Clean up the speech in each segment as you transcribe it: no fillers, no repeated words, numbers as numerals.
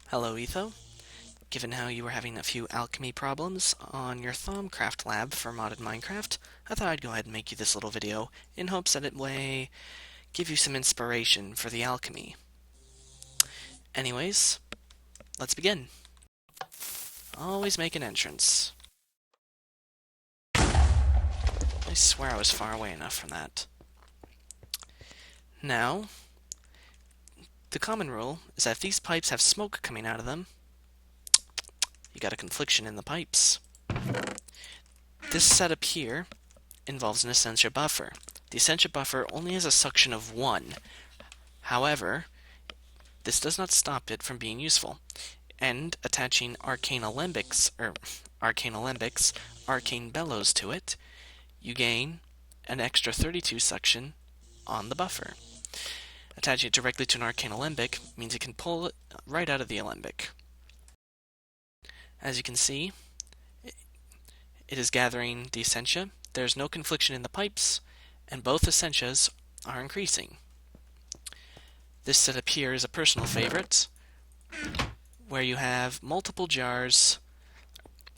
Hello, Etho. Given how you were having a few alchemy problems on your Thaumcraft lab for modded Minecraft, I thought I'd go ahead and make you this little video in hopes that it may give you some inspiration for the alchemy. Anyways, let's begin. Always make an entrance. I swear I was far away enough from that. Now, the common rule is that if these pipes have smoke coming out of them, you got a confliction in the pipes. This setup here involves an Essentia buffer. The Essentia buffer only has a suction of 1. However, this does not stop it from being useful. And attaching arcane bellows to it, you gain an extra 32 suction on the buffer. Attaching it directly to an arcane alembic means it can pull it right out of the alembic. As you can see, it is gathering the Essentia. There's no confliction in the pipes, and both Essentias are increasing. This setup here is a personal favorite, where you have multiple jars,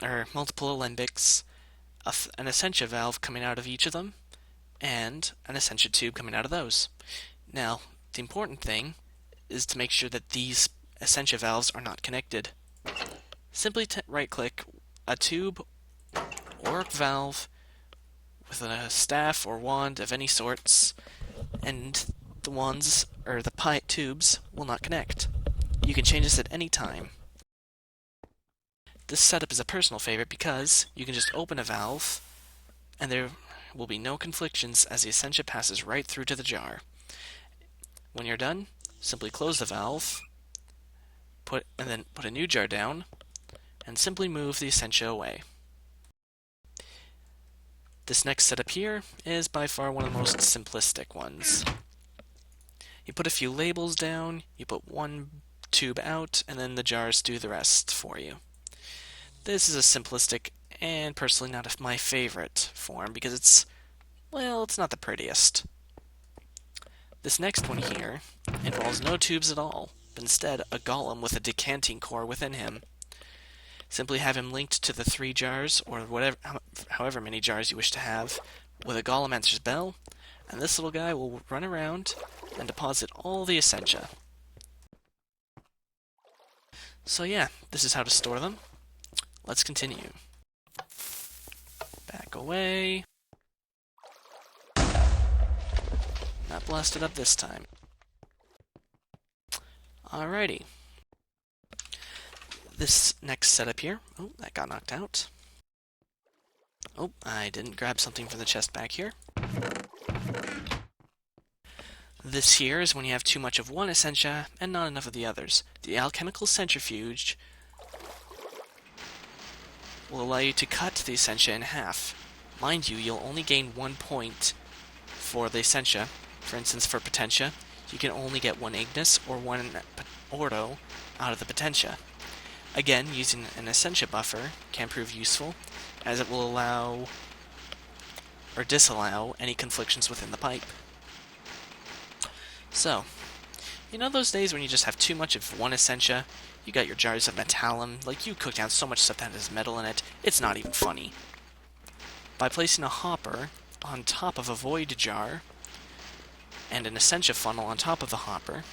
or multiple alembics, an Essentia valve coming out of each of them, and an Essentia tube coming out of those. Now, the important thing is to make sure that these Essentia valves are not connected. Simply right-click a tube or a valve with a staff or wand of any sorts, and the wands, or the tubes, will not connect. You can change this at any time. This setup is a personal favorite because you can just open a valve, and there will be no conflictions as the Essentia passes right through to the jar. When you're done, simply close the valve, and then put a new jar down, and simply move the Essentia away. This next setup here is by far one of the most simplistic ones. You put a few labels down, you put one tube out, and then the jars do the rest for you. This is a simplistic and personally not my favorite form because it's not the prettiest. This next one here involves no tubes at all, but instead a golem with a decanting core within him. Simply have him linked to the 3 jars, or however many jars you wish to have, with a golem answers bell, and this little guy will run around and deposit all the Essentia. So yeah, this is how to store them. Let's continue. Back away. Not blasted up this time. Alrighty. This next setup here, oh, that got knocked out. Oh, I didn't grab something from the chest back here. This here is when you have too much of one Essentia and not enough of the others. The alchemical centrifuge will allow you to cut the Essentia in half. Mind you, you'll only gain 1 point for the Essentia. For instance, for Potentia, you can only get 1 Ignis or 1 Ordo out of the Potentia. Again, using an Essentia buffer can prove useful, as it will allow or disallow any conflictions within the pipe. So, you know those days when you just have too much of one Essentia? You got your jars of metallum, like you cook down so much stuff that has metal in it, it's not even funny. By placing a hopper on top of a void jar, and an Essentia funnel on top of the hopper,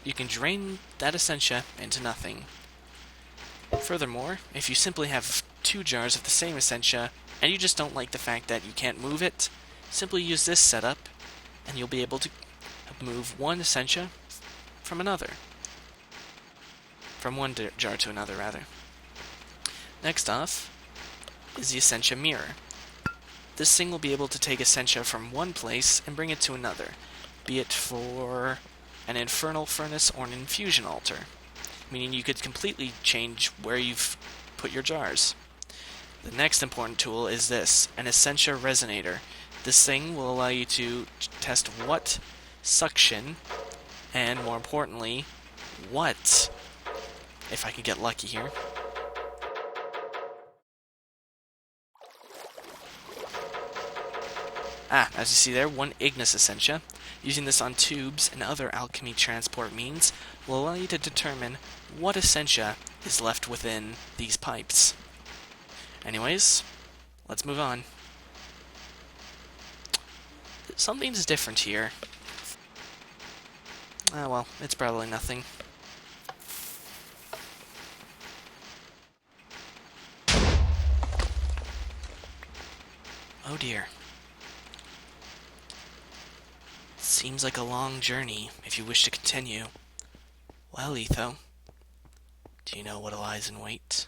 you can drain that Essentia into nothing. Furthermore, if you simply have 2 jars of the same Essentia, and you just don't like the fact that you can't move it, simply use this setup, and you'll be able to move 1 Essentia from another. From one jar to another, rather. Next off is the Essentia mirror. This thing will be able to take Essentia from one place and bring it to another, be it for an infernal furnace or an infusion altar, meaning you could completely change where you've put your jars. The next important tool is this, an Essentia resonator. This thing will allow you to test what suction, and more importantly, what, if I can get lucky here, As you see there, one Ignis Essentia. Using this on tubes and other alchemy transport means will allow you to determine what Essentia is left within these pipes. Anyways, let's move on. Something's different here. Well, it's probably nothing. Oh dear. Seems like a long journey, if you wish to continue. Well, Etho, do you know what lies in wait?